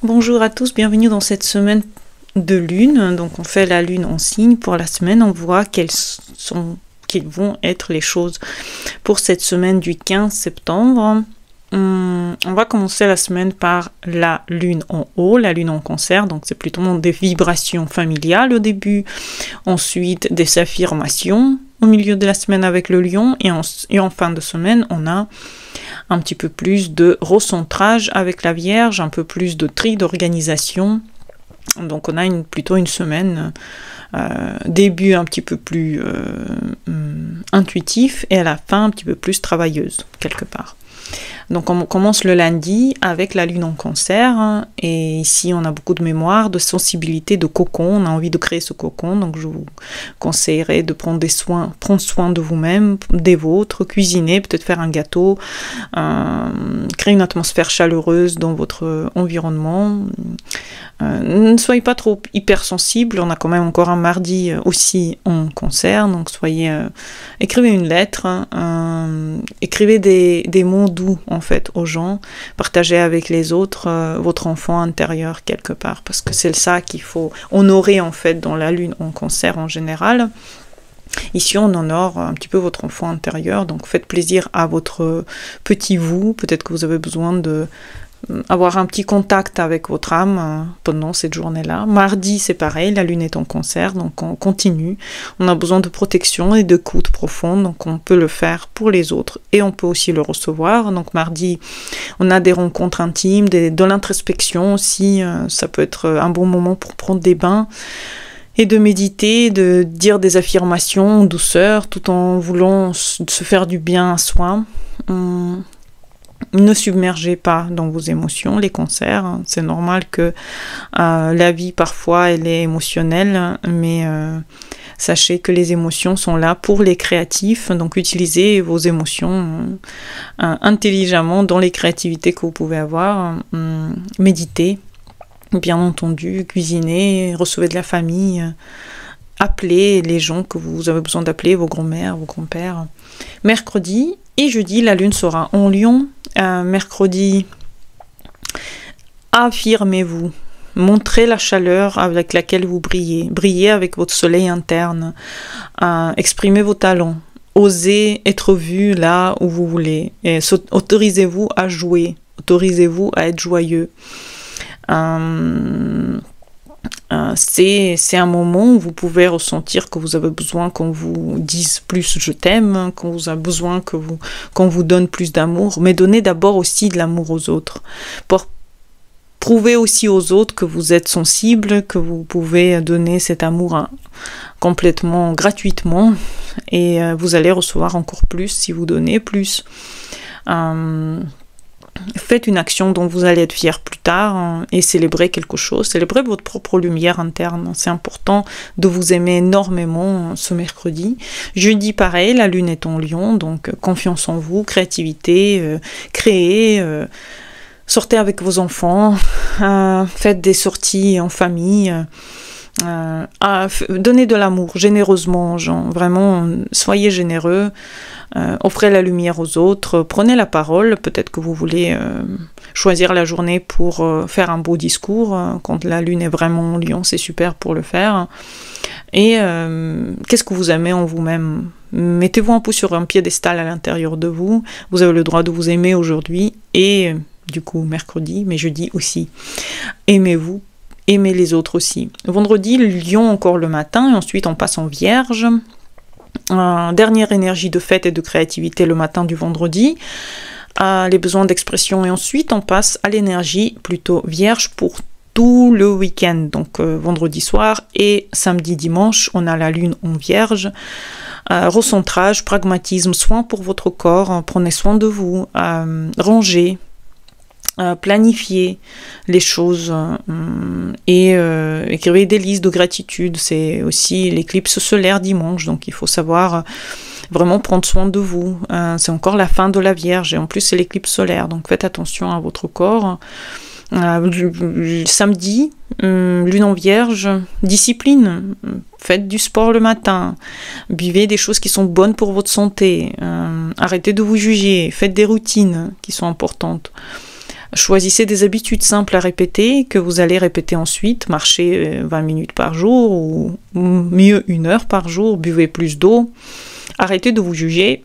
Bonjour à tous, bienvenue dans cette semaine de lune. Donc on fait la lune en signe pour la semaine, on voit quelles vont être les choses pour cette semaine du 15 septembre. On va commencer la semaine par la lune en haut, la lune en cancer, donc c'est plutôt des vibrations familiales au début, ensuite des affirmations au milieu de la semaine avec le lion, et en fin de semaine on a un petit peu plus de recentrage avec la Vierge, un peu plus de tri, d'organisation. Donc on a plutôt une semaine, début un petit peu plus intuitif et à la fin un petit peu plus travailleuse, quelque part. Donc on commence le lundi avec la lune en cancer, et ici on a beaucoup de mémoire, de sensibilité, de cocon, on a envie de créer ce cocon, donc je vous conseillerais de prendre soin de vous-même, des vôtres, cuisiner, peut-être faire un gâteau, créer une atmosphère chaleureuse dans votre environnement. Ne soyez pas trop hypersensible, on a quand même encore un mardi aussi en cancer, donc écrivez une lettre, écrivez des mots doux en fait aux gens, partagez avec les autres votre enfant intérieur quelque part, parce que c'est ça qu'il faut honorer en fait dans la lune en cancer en général. Ici, on honore un petit peu votre enfant intérieur, donc faites plaisir à votre petit vous, peut-être que vous avez besoin de avoir un petit contact avec votre âme pendant cette journée-là. Mardi, c'est pareil, la lune est en cancer, donc on continue. On a besoin de protection et d'écoute profonde, donc on peut le faire pour les autres et on peut aussi le recevoir. Donc mardi, on a des rencontres intimes, de l'introspection aussi, ça peut être un bon moment pour prendre des bains et de méditer, de dire des affirmations en douceur, tout en voulant se faire du bien à soi. Ne submergez pas dans vos émotions, les cancers. C'est normal que la vie, parfois, elle est émotionnelle, mais sachez que les émotions sont là pour les créatifs. Donc, utilisez vos émotions intelligemment dans les créativités que vous pouvez avoir. Méditez, bien entendu, cuisinez, recevez de la famille, appelez les gens que vous avez besoin d'appeler, vos grands-mères, vos grands-pères. Mercredi et jeudi, la lune sera en Lion. Mercredi, affirmez-vous, montrez la chaleur avec laquelle vous brillez, brillez avec votre soleil interne, exprimez vos talents, osez être vu là où vous voulez, et autorisez-vous à jouer, autorisez-vous à être joyeux. C'est un moment où vous pouvez ressentir que vous avez besoin qu'on vous dise plus je t'aime, qu'on vous a besoin qu'on vous donne plus d'amour, mais donnez d'abord aussi de l'amour aux autres, pour prouver aussi aux autres que vous êtes sensible, que vous pouvez donner cet amour complètement gratuitement, et vous allez recevoir encore plus si vous donnez plus. Faites une action dont vous allez être fier plus tard et célébrez quelque chose, célébrez votre propre lumière interne. C'est important de vous aimer énormément ce mercredi. Jeudi, pareil, la lune est en Lion, donc confiance en vous, créativité, créez, sortez avec vos enfants, faites des sorties en famille. Donnez de l'amour généreusement aux gens, vraiment soyez généreux, offrez la lumière aux autres, prenez la parole, peut-être que vous voulez choisir la journée pour faire un beau discours, quand la lune est vraiment en Lion, c'est super pour le faire. Et qu'est-ce que vous aimez en vous-même? Mettez-vous un peu sur un piédestal à l'intérieur de vous, vous avez le droit de vous aimer aujourd'hui, et du coup mercredi, mais jeudi aussi. Aimez-vous, aimez les autres aussi. Vendredi, Lion encore le matin, et ensuite on passe en Vierge. Dernière énergie de fête et de créativité le matin du vendredi. Les besoins d'expression, et ensuite on passe à l'énergie plutôt Vierge pour tout le week-end. Donc vendredi soir et samedi dimanche, on a la lune en Vierge. Recentrage, pragmatisme, soin pour votre corps, prenez soin de vous, rangez, planifier les choses et écrivez des listes de gratitude. C'est aussi l'éclipse solaire dimanche, donc il faut savoir vraiment prendre soin de vous. C'est encore la fin de la Vierge et en plus c'est l'éclipse solaire, donc faites attention à votre corps. Samedi, lune en Vierge, discipline, faites du sport le matin, buvez des choses qui sont bonnes pour votre santé, arrêtez de vous juger, faites des routines qui sont importantes. Choisissez des habitudes simples à répéter, que vous allez répéter ensuite. Marchez 20 minutes par jour, ou mieux 1 heure par jour. Buvez plus d'eau. Arrêtez de vous juger.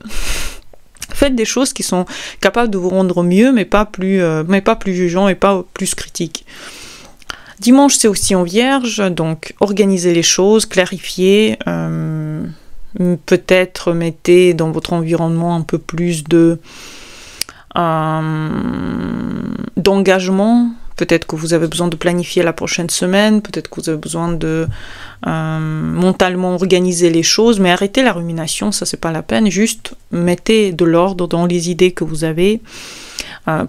Faites des choses qui sont capables de vous rendre mieux, mais pas plus jugeant et pas plus critique. Dimanche, c'est aussi en Vierge, donc organisez les choses, clarifiez. Peut-être mettez dans votre environnement un peu plus d'engagement. Peut-être que vous avez besoin de planifier la prochaine semaine, peut-être que vous avez besoin de mentalement organiser les choses, mais arrêtez la rumination, ça c'est pas la peine, juste mettez de l'ordre dans les idées que vous avez.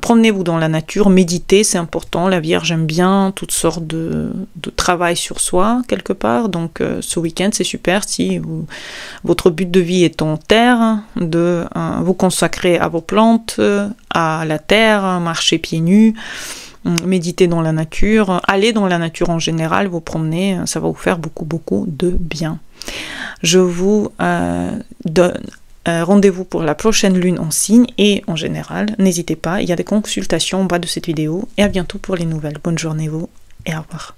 Promenez-vous dans la nature, méditez, c'est important. La Vierge aime bien toutes sortes de travail sur soi, quelque part. Donc ce week-end, c'est super si votre but de vie est en terre, de vous consacrer à vos plantes, à la terre, marcher pieds nus, méditer dans la nature, aller dans la nature en général, vous promener, ça va vous faire beaucoup de bien. Je vous donne rendez-vous pour la prochaine lune en signe et en général, n'hésitez pas, il y a des consultations en bas de cette vidéo et à bientôt pour les nouvelles. Bonne journée vous et au revoir.